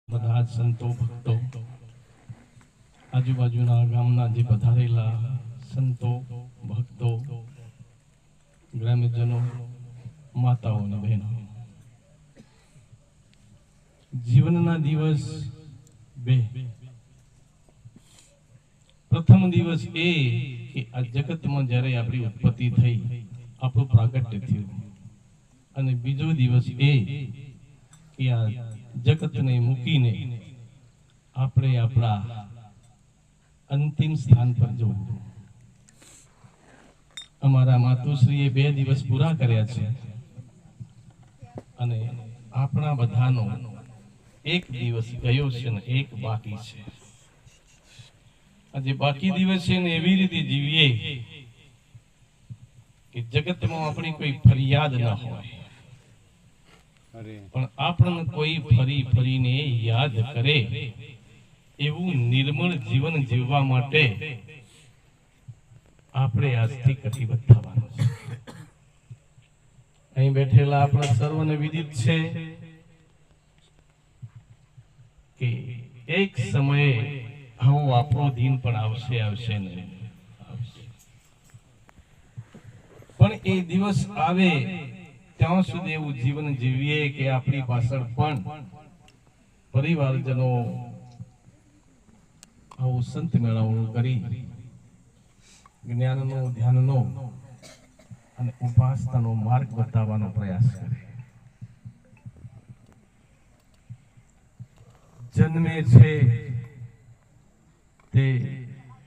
બધા સંતો ભક્તો આજુબાજુના ગામના જે પધારેલા સંતો ભક્તો ગ્રામ્યજનો માતાઓ અને બહેનો, જીવનના દિવસ બે. પ્રથમ દિવસ એ કે આ જગતમાં જ્યારે આપણી ઉત્પત્તિ થઈ, આપણું પ્રાગટ્ય થયું, અને બીજો દિવસ એ કે આ જગતને મૂકીને આપણે આપણા અંતિમ સ્થાન પર જવું. અમારા માતુશ્રીએ 2 દિવસ પૂરા કર્યા છે અને આપણા બધાનો એક દિવસ ગયો છે ને એક બાકી છે. આજે બાકી દિવસ છે ને એવી રીતે જીવીએ કે જગતમાં આપણી કોઈ ફરિયાદ ન હોય, પણ આપણને કોઈ ફરી ફરીને યાદ કરે એવું નિર્મળ જીવન જીવવા માટે આપણે આજથી કટિબદ્ધ થવાનું છે. અહીં બેઠેલા આપણા સર્વને વિદિત છે કે એક સમયે આવો આપણો દિન પણ આવશે ને આવશે, પણ એ દિવસ આવે ત્યાં સુધી એવું જીવન જીવીએ કે આપણી પાછળ પણ પરિવારજનો આવું સંત મેળાવણું કરી જ્ઞાનનો, ધ્યાનનો અને ઉપાસનાનો માર્ગ બતાવવાનો પ્રયાસ કરે. જન્મે છે તે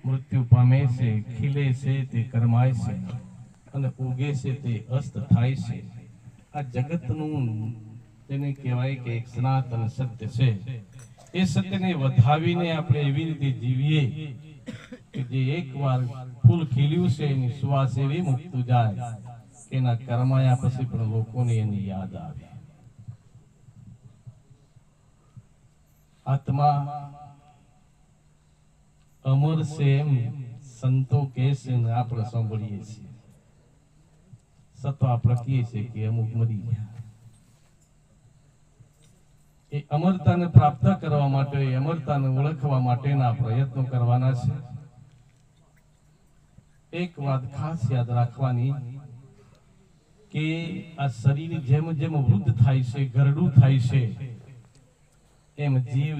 મૃત્યુ પામે છે, ખીલે છે તે કરમાય છે, અને ઉગે છે તે અસ્ત થાય છે. આ જગતનું તેને કહેવાય કે એક સનાતન સત્ય છે. એ સત્યને વધાવીને આપણે એવી રીતે જીવીએ કે જે એકવાર ફૂલ ખીલ્યું છે એની સુવાસ એવી મુકતું જાય કે એના કરમાયા પછી પણ લોકોને એની યાદ આવે. આત્મા અમર છે એમ સંતો કહે છે ને આપણે સાંભળીએ છીએ, સતો આપણે કહીએ છીએ કે અમુક મરી ગયા. એ અમરતાને પ્રાપ્ત કરવા માટે, અમરતાને ઓળખવા માટેના પ્રયત્નો કરવાના છે. એક વાત ખાસ યાદ રાખવાની કે આ શરીર જેમ જેમ વૃદ્ધ થાય છે, ગરડું થાય છે, એમ જીવ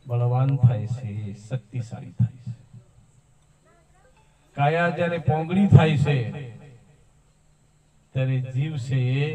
બળવાન થાય છે, શક્તિશાળી થાય છે. કાયા જ્યારે પોંગળી થાય છે ત્યારે જીવ છે એ